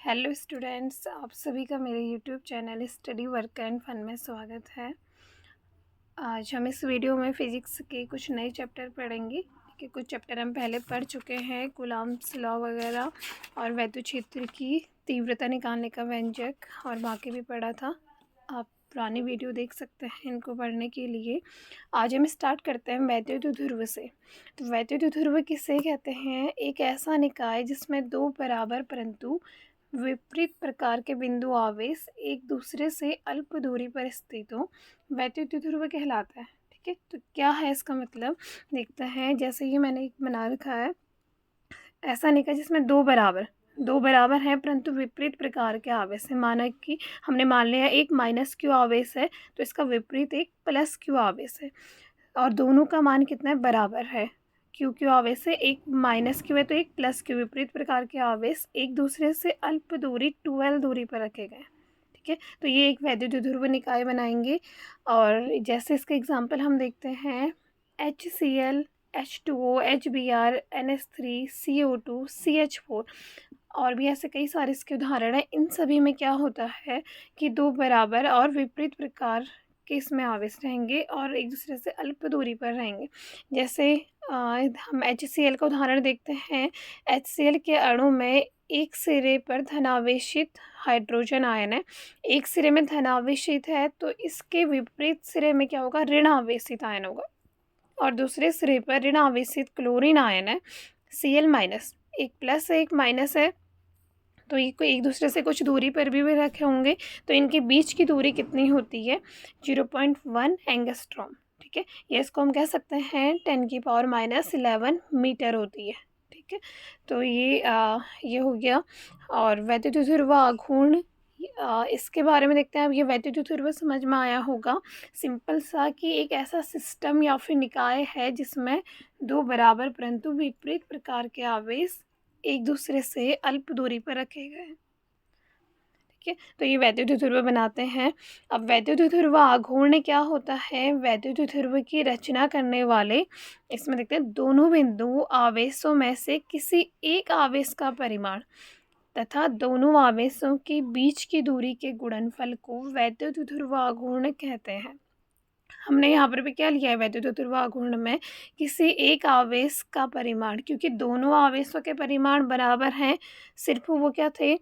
Hello students, आप सभी का मेरे YouTube channel study work and fun में स्वागत है। आज हम इस वीडियो में फ़िज़िक्स के कुछ नए चैप्टर पढ़ेंगे कि कुछ चैप्टर हम पहले पढ़ चुके हैं, कूलॉम्स लॉ वगैरह और वैद्युत क्षेत्र की तीव्रता निकालने का व्यंजक और बाकी भी पढ़ा था। आप पुरानी वीडियो देख सकते हैं इनको पढ़ने के लिए। आज हम स्टार्ट करते हैं वैद्युत ध्रुव से। तो वैद्युत ध्रुव किसे कहते हैं? एक ऐसा निकाय जिसमें दो बराबर परंतु विपरीत प्रकार के बिंदु आवेश एक दूसरे से अल्प दूरी पर स्थित हो, वैद्युत ध्रुव कहलाता है। ठीक है, तो क्या है इसका मतलब देखते हैं। जैसे ये मैंने एक बना रखा है, ऐसा निकाय जिसमें दो बराबर हैं परंतु विपरीत प्रकार के आवेश है। माना कि हमने मान लिया एक माइनस क्यू आवेश है, तो इसका विपरीत एक प्लस क्यू आवेश है और दोनों का मान कितना है? बराबर है। क्यू क्यू आवेश से एक माइनस क्यू है तो एक प्लस क्यू, विपरीत प्रकार के आवेश एक दूसरे से अल्प दूरी 12 दूरी पर रखे गए। ठीक है, तो ये एक वैद्युत ध्रुव निकाय बनाएंगे। और जैसे इसके एग्जांपल हम देखते हैं, HCl, H2O, HBr, NH3, CO2, CH4 और भी ऐसे कई सारे इसके उदाहरण हैं। इन सभी में क्या होता है कि दो बराबर और विपरीत प्रकार के इसमें आवेश रहेंगे और एक दूसरे से अल्प दूरी पर रहेंगे। जैसे हम HCl का उदाहरण देखते हैं। HCl के अणु में एक सिरे पर धनावेशित हाइड्रोजन आयन है, एक सिरे में धनावेशित है तो इसके विपरीत सिरे में क्या होगा? ऋण आवेशित आयन होगा। और दूसरे सिरे पर ऋण आवेशित क्लोरीन आयन है, Cl-, एक प्लस है एक माइनस है, तो ये कोई एक दूसरे से कुछ दूरी पर भी रखे होंगे, तो इनके बीच की दूरी कितनी होती है? 0.1 एंगस्ट्रॉम। ठीक है, ये इसको हम कह सकते हैं 10⁻⁻11 मीटर होती है। ठीक है, तो ये हो गया। और वैद्युत ध्रुव आघूर्ण, इसके बारे में देखते हैं। अब ये वैद्युत ध्रुव समझ में आया होगा, सिंपल सा कि एक ऐसा सिस्टम या फिर निकाय है जिसमें दो बराबर परंतु विपरीत प्रकार के आवेश एक दूसरे से अल्प दूरी पर रखे गए। ठीक है, तो ये वैद्युत ध्रुव बनाते हैं। अब वैद्युत ध्रुव आघूर्ण क्या होता है? वैद्युत ध्रुव की रचना करने वाले, इसमें देखते हैं, दोनों बिंदु आवेशों में से किसी एक आवेश का परिमाण तथा दोनों आवेशों के बीच की दूरी के गुणनफल को वैद्युत ध्रुव आघूर्ण कहते हैं। हमने यहाँ पर भी क्या लिया है वैद्युत ध्रुव आघूर्ण में? किसी एक आवेश का परिमाण, क्योंकि दोनों आवेशों के परिमाण बराबर हैं, सिर्फ वो क्या थे?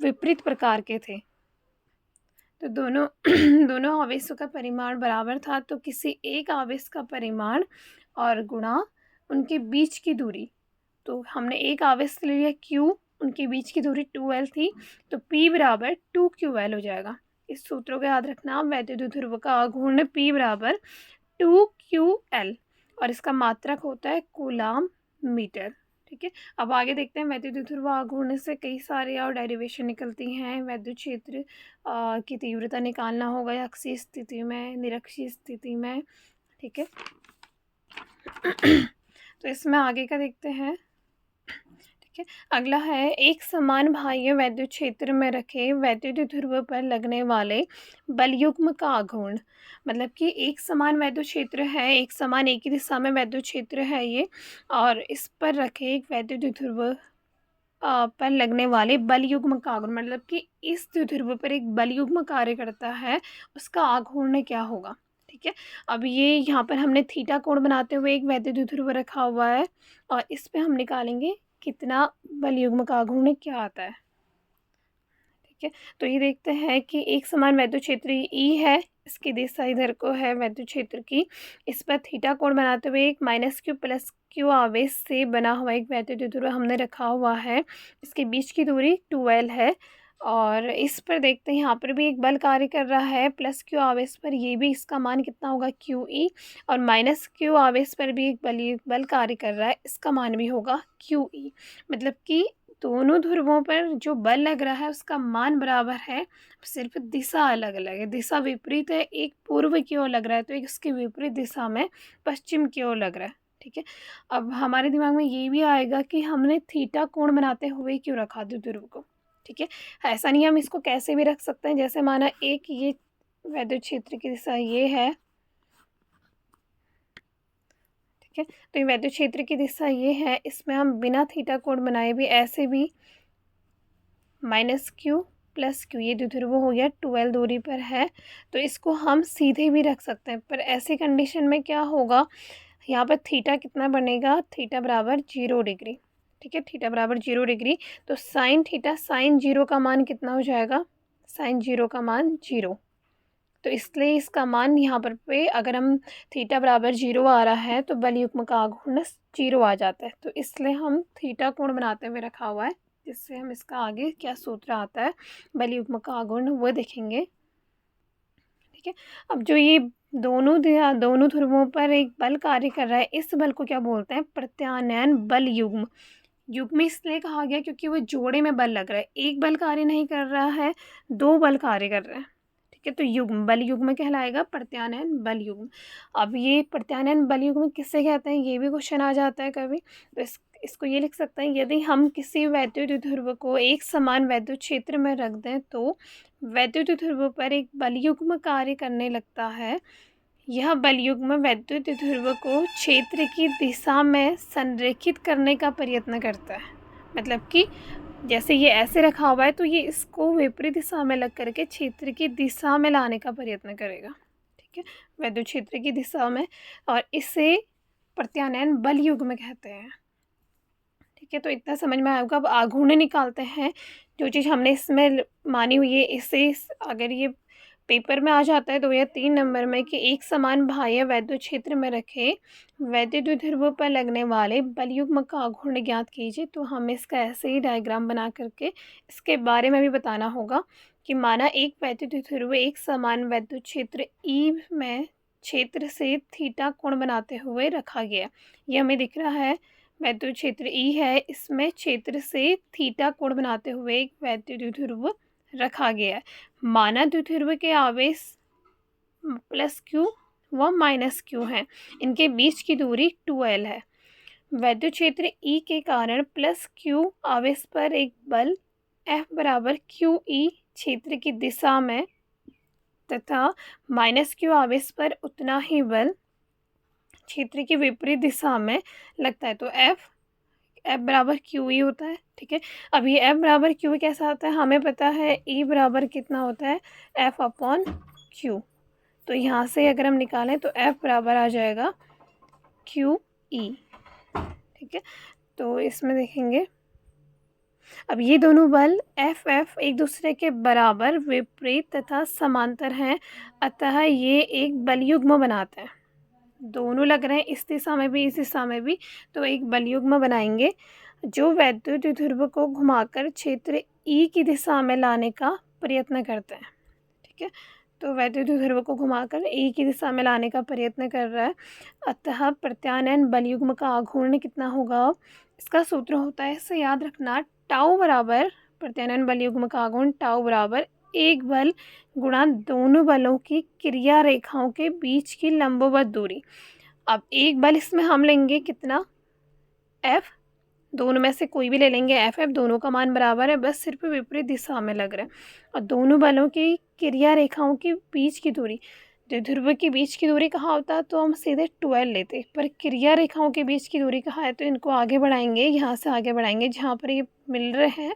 विपरीत प्रकार के थे। तो दोनों दोनों आवेशों का परिमाण बराबर था, तो किसी एक आवेश का परिमाण और गुणा उनके बीच की दूरी। तो हमने एक आवेश ले लिया Q, उनके बीच की दूरी 2L थी, तो P बराबर 2QL हो जाएगा। इस सूत्र को याद रखना, वैद्युत ध्रुव का आघूर्ण P बराबर 2QL और इसका मात्रक होता है कूलाम मीटर। ठीक है, अब आगे देखते हैं। वैद्युत ध्रुव आघूर्ण से कई सारे और डेरिवेशन निकलती हैं। वैद्युत क्षेत्र की तीव्रता निकालना होगा या अक्षीय स्थिति में, निरक्षीय स्थिति में। ठीक है तो इसमें आगे का देखते हैं। ठीक है, अगला है एक समान बाह्य वैद्युत क्षेत्र में रखे वैद्युत ध्रुव पर लगने वाले बलयुग्म का आघूर्ण। मतलब कि एक समान वैद्युत क्षेत्र है, एक समान एक ही दिशा में वैद्युत क्षेत्र है ये, और इस पर रखे एक वैद्युत ध्रुव पर लगने वाले बलयुग्म का आघूर्ण, मतलब कि इस ध्रुव पर एक बलयुग्म कार्य करता है, उसका आघूर्ण क्या होगा? ठीक है, अब ये यहाँ पर हमने थीटा कोण बनाते हुए एक वैद्युत ध्रुव रखा हुआ है और इस पे हम निकालेंगे कितना बलयुग्म का आघूर्ण क्या आता है। ठीक है, तो ये देखते हैं कि एक समान वैद्युत क्षेत्र E है, इसकी दिशा इधर को है वैद्युत क्षेत्र की। इस पर थीटा कोण बनाते हुए एक माइनस क्यू प्लस क्यू आवेश से बना हुआ एक वैद्युत ध्रुव हमने रखा हुआ है। इसके बीच की दूरी 2L है और इस पर देखते हैं यहाँ पर भी एक बल कार्य कर रहा है प्लस क्यू आवेश पर, ये भी इसका मान कितना होगा? QE। और माइनस क्यू आवेश पर भी एक बल कार्य कर रहा है, इसका मान भी होगा QE। मतलब कि दोनों ध्रुवों पर जो बल लग रहा है उसका मान बराबर है, सिर्फ दिशा अलग अलग है। दिशा विपरीत है, एक पूर्व की ओर लग रहा है तो एक उसकी विपरीत दिशा में पश्चिम की ओर लग रहा है। ठीक है, अब हमारे दिमाग में ये भी आएगा कि हमने थीटा कोण बनाते हुए क्यों रखा ध्रुव को। ठीक है, ऐसा नहीं, हम इसको कैसे भी रख सकते हैं। जैसे माना एक ये वैद्युत क्षेत्र की दिशा ये है, ठीक है, तो ये वैद्युत क्षेत्र की दिशा ये है, इसमें हम बिना थीटा कोण बनाए भी ऐसे भी माइनस क्यू प्लस क्यू, ये द्विध्रुव हो गया 12 दूरी पर है, तो इसको हम सीधे भी रख सकते हैं। पर ऐसी कंडीशन में क्या होगा, यहाँ पर थीटा कितना बनेगा, थीटा बराबर 0 डिग्री। ठीक है, थीटा बराबर 0 डिग्री, तो साइन थीटा, साइन 0 का मान कितना हो जाएगा, साइन 0 का मान 0। तो इसलिए इसका मान यहाँ पर पे अगर हम थीटा बराबर 0 आ रहा है तो बल युग्म का आघूर्ण 0 आ जाता है। तो इसलिए हम थीटा कोण बनाते हुए रखा हुआ है, जिससे हम इसका आगे क्या सूत्र आता है बल युग्म का आघूर्ण वो देखेंगे। ठीक है, अब जो ये दोनों ध्रुवों पर एक बल कार्य कर रहा है, इस बल को क्या बोलते हैं, प्रत्यानयन बल युग्म। युग्म इसलिए कहा गया क्योंकि वो जोड़े में बल लग रहा है, एक बल कार्य नहीं कर रहा है, दो बल कार्य कर रहे हैं। ठीक है, तो युग्म बल युग्म कहलाएगा प्रत्यानयन बल युग्म। अब ये प्रत्यानयन बल युग्म किससे कहते हैं, ये भी क्वेश्चन आ जाता है कभी, तो इसको ये लिख सकते हैं, यदि हम किसी वैद्युत ध्रुव को एक समान वैद्युत क्षेत्र में रख दें तो वैद्युत ध्रुव पर एक बल युग्म कार्य करने लगता है। यह बल युग्म वैद्युत ध्रुव को क्षेत्र की दिशा में संरेखित करने का प्रयत्न करता है। मतलब कि जैसे ये ऐसे रखा हुआ है तो ये इसको विपरीत दिशा में लग करके क्षेत्र की दिशा में लाने का प्रयत्न करेगा। ठीक है, वैद्युत क्षेत्र की दिशा में, और इसे प्रत्यानयन बल युग्म कहते हैं। ठीक है, तो इतना समझ में आएगा। अब आघूर्ण निकालते हैं, जो चीज़ हमने इसमें मानी हुई है, इसे अगर ये पेपर में आ जाता है 2 या 3 नंबर में कि एक समान बाह्य वैद्युत क्षेत्र में रखे वैद्युत द्विध्रुव पर लगने वाले बल युग्म का आघूर्ण ज्ञात कीजिए, तो हमें इसका ऐसे ही डायग्राम बना करके इसके बारे में भी बताना होगा कि माना एक वैद्युत द्विध्रुव एक समान वैद्युत क्षेत्र ई में क्षेत्र से थीटा कोण बनाते हुए रखा गया। ये हमें दिख रहा है वैद्युत क्षेत्र ई है, इसमें क्षेत्र से थीटा कोण बनाते हुए एक वैद्युत द्विध्रुव रखा गया है। माना द्विध्रुव के आवेश प्लस क्यू व माइनस क्यू है, इनके बीच की दूरी 2L है। वैद्युत क्षेत्र ई के कारण प्लस क्यू आवेश पर एक बल F बराबर क्यू ई क्षेत्र की दिशा में तथा माइनस क्यू आवेश पर उतना ही बल क्षेत्र की विपरीत दिशा में लगता है। तो एफ बराबर क्यू ई होता है। ठीक है, अब ये एफ बराबर क्यू कैसा होता है, हमें पता है ई बराबर कितना होता है, एफ अपॉन क्यू। तो यहाँ से अगर हम निकालें तो एफ बराबर आ जाएगा क्यू ई। ठीक है, तो इसमें देखेंगे अब ये दोनों बल एफ एक दूसरे के बराबर विपरीत तथा समांतर हैं, अतः ये एक बल युग्म बनाते हैं। दोनों लग रहे हैं इस दिशा में भी इस दिशा में भी, तो एक बल युग्म बनाएंगे जो वैद्युत ध्रुव को घुमाकर क्षेत्र ई की दिशा में लाने का प्रयत्न करते हैं। ठीक है, तो वैद्युत ध्रुव को घुमाकर ई की दिशा में लाने का प्रयत्न कर रहा है, अतः प्रत्यानयन बल युग्म का आघूर्ण कितना होगा, इसका सूत्र होता है, इसे याद रखना, टाउ बराबर प्रत्यानयन बल युग्म का आघूर्ण टाउ बराबर एक बल गुणा दोनों बलों की क्रिया रेखाओं के बीच की लंबवत दूरी। अब एक बल इसमें हम लेंगे कितना, F, दोनों में से कोई भी ले लेंगे, F दोनों का मान बराबर है, बस सिर्फ विपरीत दिशा में लग रहा है। और दोनों बलों की क्रिया रेखाओं के बीच की दूरी, द्विध्रुव के बीच की दूरी कहाँ होता है तो हम सीधे 12 लेते, पर क्रिया रेखाओं के बीच की दूरी कहाँ है तो इनको आगे बढ़ाएंगे, यहाँ से आगे बढ़ाएंगे जहाँ पर ये मिल रहे हैं,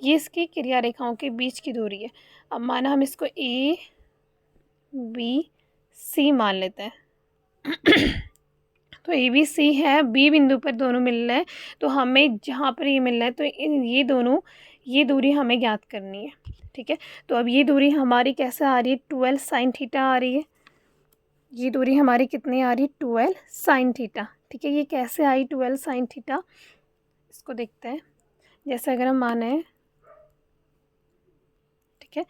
ये इसकी क्रिया रेखाओं के बीच की दूरी है। अब माना हम इसको A B C मान लेते हैं तो A B C है, B बिंदु पर दोनों मिल रहे हैं, तो हमें जहाँ पर ये मिल रहा है तो ये दूरी हमें ज्ञात करनी है। ठीक है, तो अब ये दूरी हमारी कैसे आ रही है, 12 साइन थीटा आ रही है। ये दूरी हमारी कितनी आ रही है, 12 साइन थीटा। ठीक है, ये कैसे आई 12 साइन थीटा, इसको देखते हैं। जैसे अगर हम माने, ठीक है,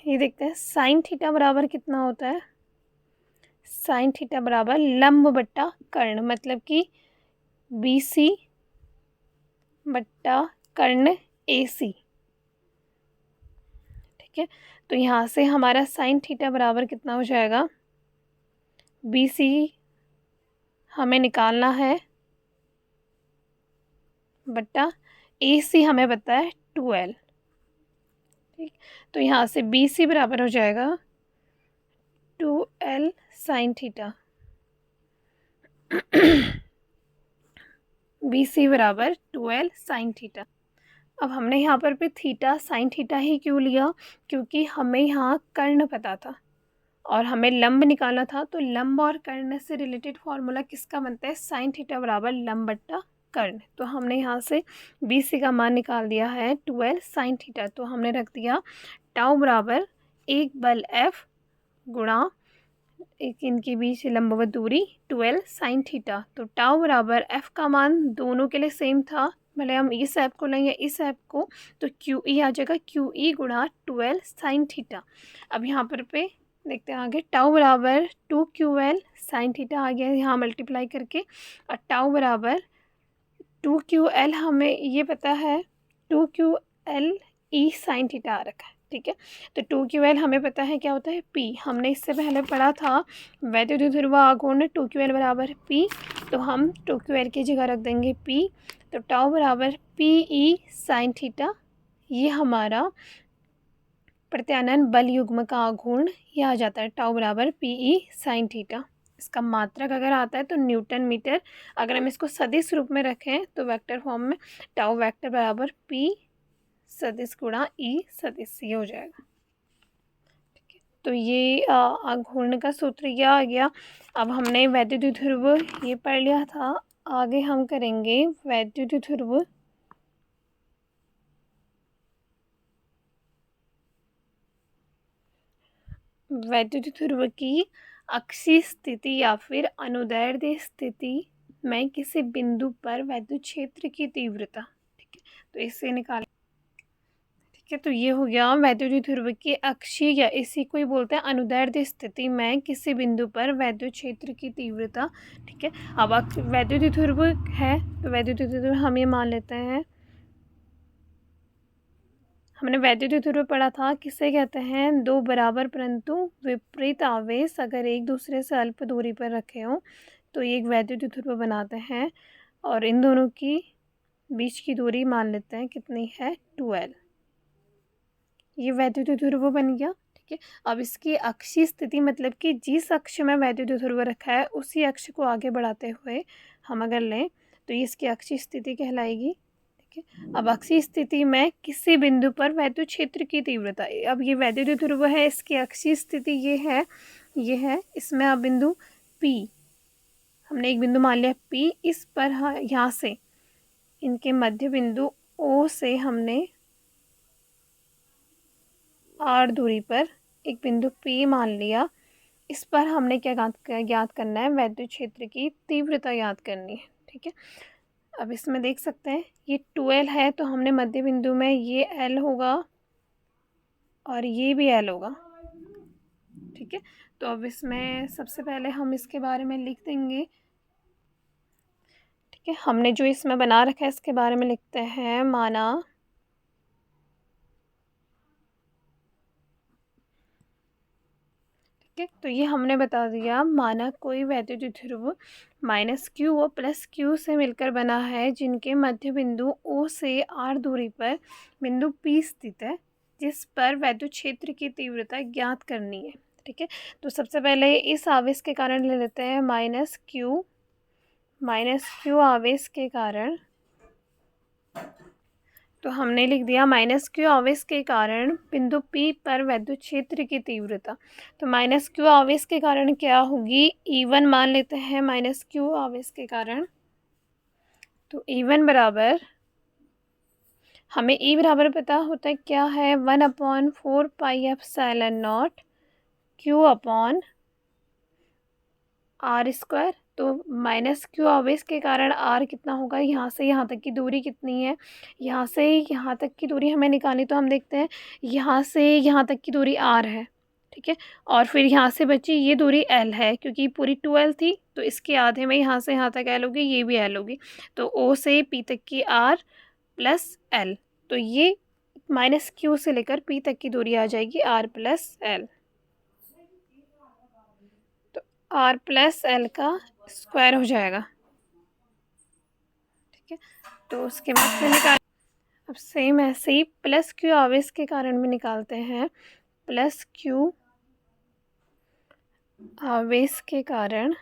ये देखते हैं साइन थीटा बराबर कितना होता है, साइन थीटा बराबर लंब बट्टा कर्ण, मतलब कि BC बट्टा कर्ण AC। ठीक है, तो यहाँ से हमारा साइन थीटा बराबर कितना हो जाएगा, BC हमें निकालना है बट्टा AC हमें पता है 2L। ठीक, तो यहाँ से BC बराबर हो जाएगा 2L साइन थीटा। BC बराबर 2L साइन थीटा। अब हमने यहाँ पर भी थीटा साइन थीटा ही क्यों लिया, क्योंकि हमें यहाँ कर्ण पता था और हमें लंब निकालना था। तो लंब और कर्ण से रिलेटेड फॉर्मूला किसका बनता है, साइन थीटा बराबर लंब बट्टा कर्ण। तो हमने यहाँ से BC का मान निकाल दिया है 12 साइन थीटा। तो हमने रख दिया टाउ बराबर 1/f गुणा एक इनके बीच लंबवत दूरी 12 साइन थीटा। तो टाउ बराबर f का मान दोनों के लिए सेम था, भले हम इस ऐप को लें या इस ऐप को, तो QE आ जाएगा QE गुणा 12 साइन थीटा। अब यहाँ पर पे देखते हैं आगे, टाउ बराबर 2QL साइन थीटा आ गया यहाँ मल्टीप्लाई करके, और टाउ बराबर 2QL हमें ये पता है 2QL E साइन थीटा आ रखा है, ठीक है। तो 2QL हमें पता है क्या होता है P, हमने इससे पहले पढ़ा था वैद्युत ध्रुव आघूर्ण 2QL बराबर P, तो हम 2QL की जगह रख देंगे P। तो टाउ बराबर PE साइन थीटा, ये हमारा प्रत्यानयन बल युग्म का आघूर्ण ये आ जाता है टाउ बराबर PE साइन थीटा। इसका मात्रक अगर आता है तो न्यूटन मीटर, अगर हम इसको सदिश रूप में रखें तो वेक्टर फॉर्म में टाउ वेक्टर बराबर P सदिश गुणा E सदिश, ये हो जाएगा, ठीक है। तो ये आघूर्ण का सूत्र ये आ गया। अब हमने वैद्युत ध्रुव ये पढ़ लिया था, आगे हम करेंगे वैद्युत ध्रुव की अक्षीय स्थिति या फिर अनुदैर्ध्य स्थिति में किसी बिंदु पर वैद्युत क्षेत्र की तीव्रता, ठीक है। तो इससे निकाल, ठीक है। तो ये हो गया वैद्युत ध्रुव की अक्षीय या इसी को ही बोलते हैं अनुदैर्ध्य स्थिति में किसी बिंदु पर वैद्युत क्षेत्र की तीव्रता, ठीक है। अब वैद्युत ध्रुव है तो वैद्युत ध्रुव हम ये मान लेते हैं, हमने वैद्युत ध्रुव पढ़ा था, किसे कहते हैं, दो बराबर परंतु विपरीत आवेश अगर एक दूसरे से अल्प दूरी पर रखे हों तो ये एक वैद्युत ध्रुव बनाते हैं, और इन दोनों की बीच की दूरी मान लेते हैं कितनी है 12, ये वैद्युत ध्रुव बन गया, ठीक है। अब इसकी अक्षीय स्थिति मतलब कि जिस अक्ष में वैद्युत ध्रुव रखा है उसी अक्ष को आगे बढ़ाते हुए हम अगर लें तो ये इसकी अक्षीय स्थिति कहलाएगी, ठीक है। अब अक्षीय स्थिति में किसी बिंदु पर वैद्युत क्षेत्र की तीव्रता, अब ये वैद्युत ध्रुव है, इसकी अक्षीय स्थिति ये है, इसमें अब बिंदु P, हमने एक बिंदु मान लिया P, इस पर यहाँ से इनके मध्य बिंदु O से हमने R दूरी पर एक बिंदु P मान लिया, इस पर हमने क्या ज्ञात करना है, वैद्युत क्षेत्र की तीव्रता याद करनी है, ठीक है। अब इसमें देख सकते हैं ये 12 है, तो हमने मध्य बिंदु में ये L होगा और ये भी L होगा, ठीक है। तो अब इसमें सबसे पहले हम इसके बारे में लिख देंगे, ठीक है। हमने जो इसमें बना रखा है इसके बारे में लिखते हैं, माना ठीक है। तो ये हमने बता दिया, माना कोई वैद्युत ध्रुव -Q व +Q से मिलकर बना है जिनके मध्य बिंदु O से R दूरी पर बिंदु P स्थित है, जिस पर वैद्युत क्षेत्र की तीव्रता ज्ञात करनी है, ठीक है। तो सबसे पहले इस आवेश के कारण ले लेते हैं -Q आवेश के कारण, तो हमने लिख दिया -Q आवेश के कारण बिंदु P पर वैद्युत क्षेत्र की तीव्रता। तो -Q आवेश के कारण क्या होगी, E1 मान लेते हैं -Q आवेश के कारण। तो E1 बराबर, हमें E बराबर पता होता है क्या है, 1/4 pi epsilon not Q upon R square. तो -Q आवेश के कारण R कितना होगा, यहाँ से यहाँ तक की दूरी कितनी है, यहाँ से यहाँ तक की दूरी हमें निकालनी, तो हम देखते हैं यहाँ से यहाँ तक की दूरी R है, ठीक है। और फिर यहाँ से बची ये दूरी L है, क्योंकि पूरी 12 थी तो इसके आधे में यहाँ से यहाँ तक L होगी, ये भी L होगी, तो O से P तक की R प्लस L, तो ये -Q से लेकर P तक की दूरी आ जाएगी R plus L, R plus L का स्क्वायर हो जाएगा, ठीक है। तो उसके बाद से निकाल, अब सेम ऐसे ही +Q आवेश के कारण भी निकालते हैं, +Q आवेश के कारण,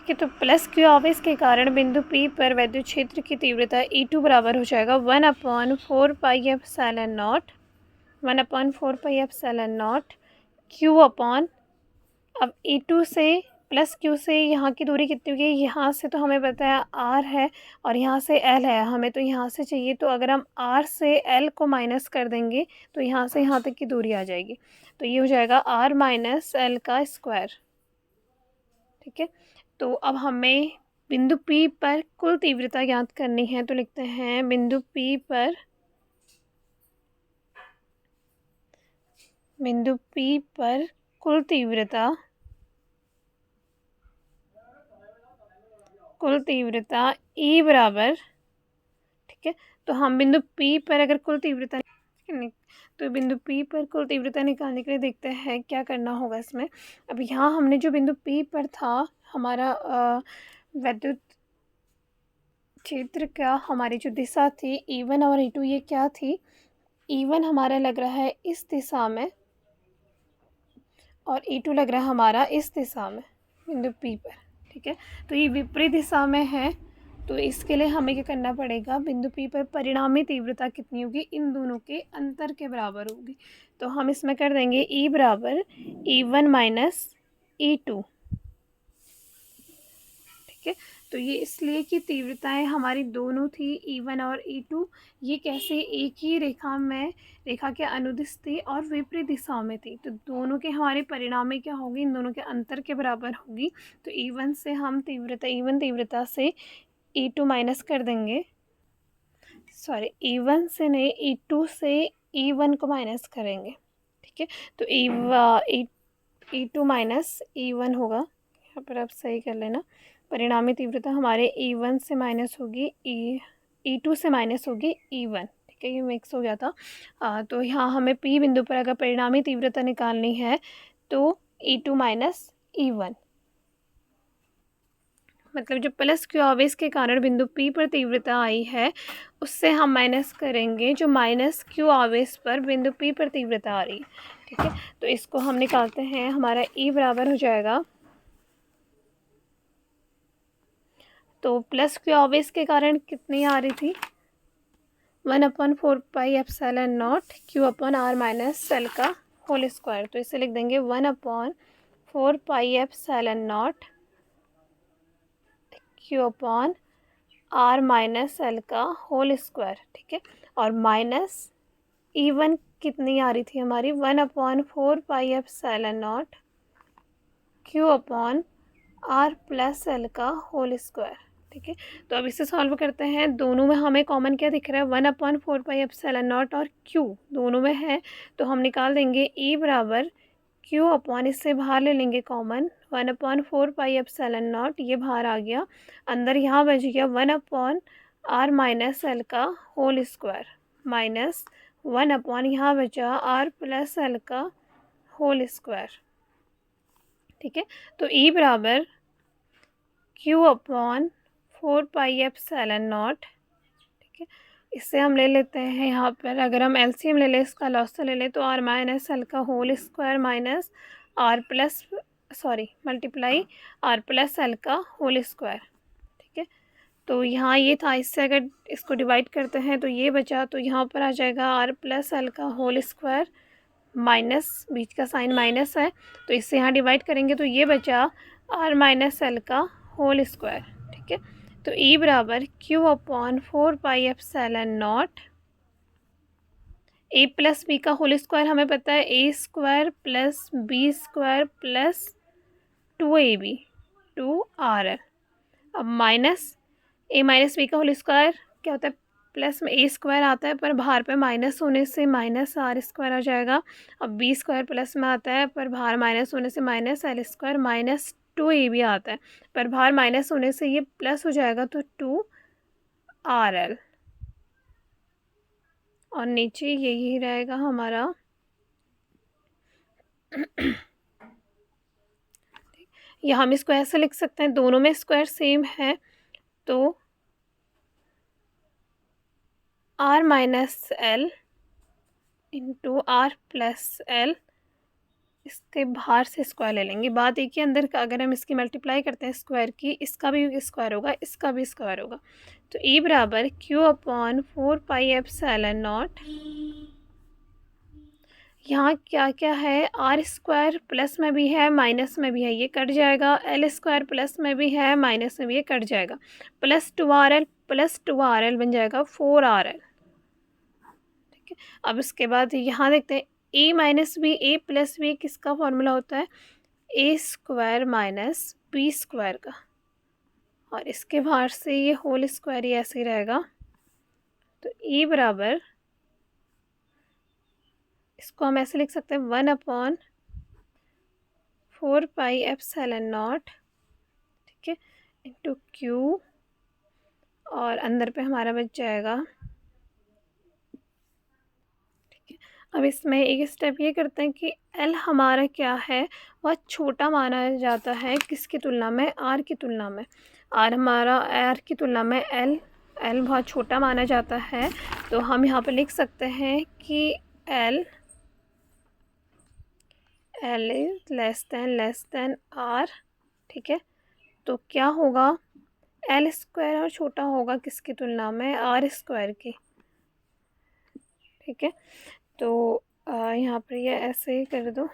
ठीक है, तो प्लस क्यू आवेश के कारण बिंदु P पर विद्युत क्षेत्र की तीव्रता E2 बराबर हो जाएगा 1/4πε0 1/4πε0 Q अपॉन, अब E2 से प्लस Q से यहाँ की दूरी कितनी होगी, यहाँ से तो हमें पता है R है और यहाँ से L है, हमें तो यहाँ से चाहिए, तो अगर हम R से L को माइनस कर देंगे तो यहाँ से यहाँ तक की दूरी आ जाएगी, तो ये हो जाएगा R माइनस L का स्क्वायर। ठीक है, तो अब हमें बिंदु P पर कुल तीव्रता ज्ञात करनी है, तो लिखते हैं बिंदु P पर कुल तीव्रता E बराबर, ठीक है, तो हम बिंदु P पर अगर कुल तीव्रता तो बिंदु P पर कुल तीव्रता निकालने के लिए देखते हैं क्या करना होगा इसमें। अब यहाँ हमने जो बिंदु P पर था हमारा विद्युत क्षेत्र का, हमारी जो दिशा थी E1 और E2 ये क्या थी, E1 हमारा लग रहा है इस दिशा में और E2 लग रहा है हमारा इस दिशा में बिंदु P पर। ठीक है, तो ये विपरीत दिशा में है, तो इसके लिए हमें क्या करना पड़ेगा, बिंदु P पर परिणामी तीव्रता कितनी होगी, इन दोनों के अंतर के बराबर होगी, तो हम इसमें कर देंगे E बराबर E1 माइनस E2। ठीक है, तो ये इसलिए कि तीव्रताएं हमारी दोनों थी E1 और E2, ये कैसे एक ही रेखा के अनुदिश थी और विपरीत दिशाओं में थी, तो दोनों के हमारे परिणामी क्या होगी, इन दोनों के अंतर के बराबर होगी, तो E1 से हम E1 तीव्रता से E2 माइनस कर देंगे, सॉरी E1 से नहीं E2 से E1 को माइनस करेंगे। ठीक है, तो E2 माइनस E1 होगा, यहाँ पर आप सही कर लेना, परिणामी तीव्रता हमारे E1 से माइनस होगी E2 से माइनस होगी E1। ठीक है, ये मिक्स हो गया था। तो यहाँ हमें P बिंदु पर अगर परिणामी तीव्रता निकालनी है तो E2 माइनस E1, मतलब जो प्लस क्यू आवेश के कारण बिंदु P पर तीव्रता आई है उससे हम माइनस करेंगे जो माइनस क्यू आवेश पर बिंदु P पर तीव्रता आ रही है। ठीक है, तो इसको हम निकालते हैं, हमारा E बराबर हो जाएगा, तो प्लस क्यू आवेश के कारण कितनी आ रही थी, 1/4πε0 Q upon R minus L का होल स्क्वायर, तो इसे लिख देंगे 1/4πε0 Q upon R minus L का होल स्क्वायर। ठीक है, और माइनस E1 कितनी आ रही थी हमारी, 1/4πε0 Q upon R plus L का होल स्क्वायर। ठीक है, तो अब इसे सॉल्व करते हैं, दोनों में हमें कॉमन क्या दिख रहा है, 1/4πε0 और Q दोनों में है, तो हम निकाल देंगे E बराबर Q अपॉन, इससे बाहर ले लेंगे कॉमन, 1/4πε0 ये बाहर आ गया, अंदर यहाँ बच गया 1/R माइनस L का होल स्क्वायर माइनस 1 यहाँ बचा R प्लस L का होल स्क्वायर। ठीक है, तो E बराबर Q अपॉन 4πε0। ठीक है, इससे हम ले लेते हैं यहाँ पर, अगर हम एलसीएम ले लें, इसका लॉस ले लें, तो R माइनस L का whole square minus multiply R plus L का होल स्क्वायर। ठीक है, तो यहाँ ये था, इससे अगर इसको डिवाइड करते हैं तो ये बचा, तो यहाँ पर आ जाएगा R प्लस L का होल स्क्वायर माइनस, बीच का साइन माइनस है, तो इससे यहाँ डिवाइड करेंगे तो ये बचा R माइनस L का होल स्क्वायर। ठीक है, तो E बराबर Q upon 4πε0 A plus b का होल स्क्वायर, हमें पता है A square plus B square plus 2AB 2RL, अब माइनस A माइनस बी का होल स्क्वायर क्या होता है, प्लस में A स्क्वायर आता है पर बाहर पे माइनस होने से माइनस R स्क्वायर आ जाएगा, अब B स्क्वायर प्लस में आता है पर बाहर माइनस होने से minus L square minus 2AB आता है, पर बाहर माइनस होने से ये प्लस हो जाएगा तो 2RL, और नीचे यही रहेगा हमारा। या हम इसको ऐसे लिख सकते हैं, दोनों में स्क्वायर सेम है, तो R minus L into R plus L इसके बाहर से स्क्वायर ले लेंगे। बात एक ही अंदर का, अगर हम इसकी मल्टीप्लाई करते हैं स्क्वायर की, इसका भी स्क्वायर होगा, इसका भी स्क्वायर होगा। तो ई बराबर क्यू अपॉन 4πε0। यहाँ क्या क्या है, आर स्क्वायर प्लस में भी है माइनस में भी है, ये कट जाएगा। एल स्क्वायर प्लस में भी है माइनस में भी, ये कट जाएगा। प्लस 2RL प्लस 2RL बन जाएगा 4RL। ठीक है, अब इसके बाद यहाँ देखते हैं ए माइनस बी, ए प्लस बी किसका फॉर्मूला होता है, ए स्क्वायर माइनस बी स्क्वायर का, और इसके बाहर से ये होल स्क्वायर ही ऐसे ही रहेगा। तो ई बराबर, इसको हम ऐसे लिख सकते हैं 1/4πε0, ठीक है, इंटू क्यू, और अंदर पे हमारा बच जाएगा। ठीक है, अब इसमें एक स्टेप ये करते हैं कि एल हमारा क्या है, वह छोटा माना जाता है किसकी तुलना में, आर की तुलना में। आर हमारा, आर की तुलना में एल बहुत छोटा माना जाता है। तो हम यहाँ पे लिख सकते हैं कि L is less than R. ठीक है, तो क्या होगा, एल स्क्वायर और छोटा होगा किसकी तुलना में, आर स्क्वायर की। ठीक है, तो यहाँ पर ये ऐसे ही कर दो,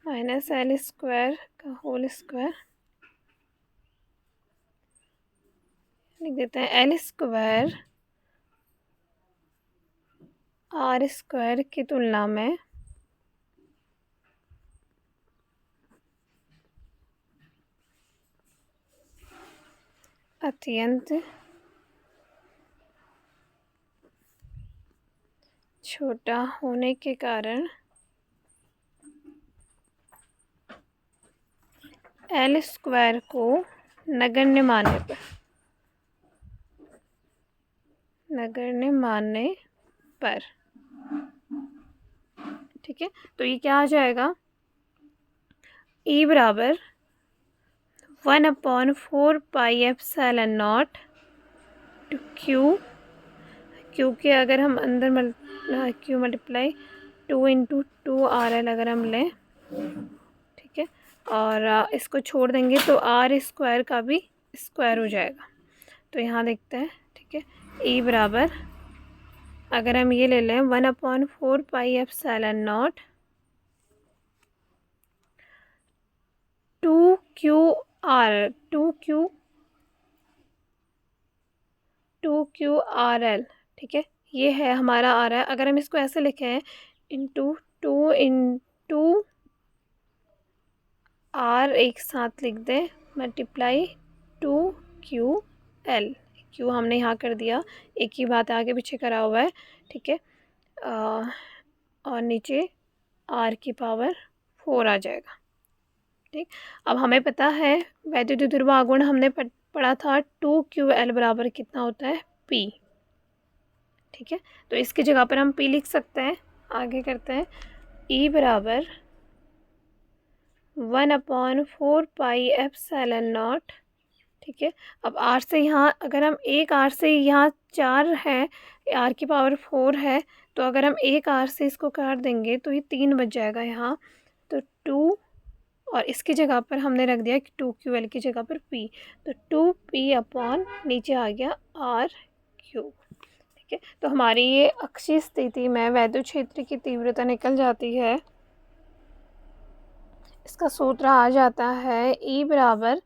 माइनस एल स्क्वायर का होल स्क्वायर लिख देते हैं, एल स्क्वायर आर स्क्वायर की तुलना में अत्यंत छोटा होने के कारण एल स्क्वायर को नगण्य मानने पर, ठीक है, तो ये क्या आ जाएगा, ई बराबर 1/4πε0 टू क्योंकि अगर हम अंदर क्यू मल्टीप्लाई 2 × 2RL अगर हम लें, ठीक है, और इसको छोड़ देंगे तो आर स्क्वायर का भी स्क्वायर हो जाएगा। तो यहाँ देखते हैं, ठीक है, ई बराबर, अगर हम ये ले लें 1/4πε0 2QRL, ठीक है, ये है हमारा आ रहा है। अगर हम इसको ऐसे लिखें, इंटू 2 × R एक साथ लिख दें, मल्टीप्लाई 2QL, क्यू हमने यहाँ कर दिया, एक ही बात आगे पीछे करा हुआ है। ठीक है, और नीचे R की पावर 4 आ जाएगा। ठीक, अब हमें पता है वैद्युत ध्रुव गुण हमने पढ़ा था 2QL बराबर कितना होता है, P। ठीक है, तो इसकी जगह पर हम P लिख सकते हैं। आगे करते हैं, E बराबर 1/4πε0। ठीक है, अब R से यहाँ, अगर हम एक R से यहाँ 4 है, R की पावर 4 है, तो अगर हम एक R से इसको काट देंगे तो ये 3 बच जाएगा यहाँ। तो 2, और इसकी जगह पर हमने रख दिया कि 2QL की जगह पर P, तो 2P अपॉन नीचे आ गया RQ। ठीक है, तो हमारी ये अक्षीय स्थिति में वैद्युत क्षेत्र की तीव्रता निकल जाती है। इसका सूत्र आ जाता है E बराबर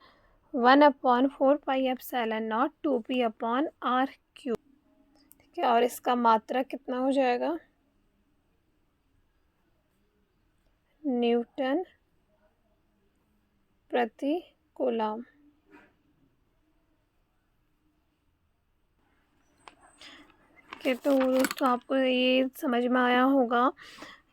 1/4πε0 2P अपॉन RQ। ठीक है, और इसका मात्रा कितना हो जाएगा, न्यूटन प्रति कूलम। के तो दोस्तों आपको ये समझ में आया होगा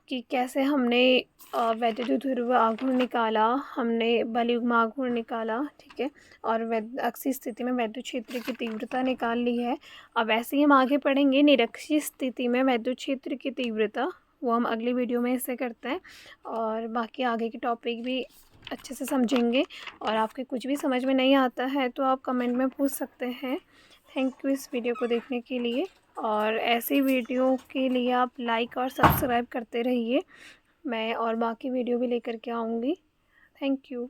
कि कैसे हमने वैद्युत ध्रुव आघूर्ण निकाला, हमने बलयुग्म आघूर्ण निकाला। ठीक है, और अक्षीय स्थिति में वैद्युत क्षेत्र की तीव्रता निकाल ली है। अब ऐसे ही हम आगे पढ़ेंगे निरक्षीय स्थिति में वैद्युत क्षेत्र की तीव्रता, वो हम अगली वीडियो में इसे करते हैं, और बाकी आगे के टॉपिक भी अच्छे से समझेंगे। और आपके कुछ भी समझ में नहीं आता है तो आप कमेंट में पूछ सकते हैं। थैंक यू इस वीडियो को देखने के लिए। और ऐसी वीडियो के लिए आप लाइक और सब्सक्राइब करते रहिए। मैं और बाकी वीडियो भी लेकर के आऊँगी। Thank you.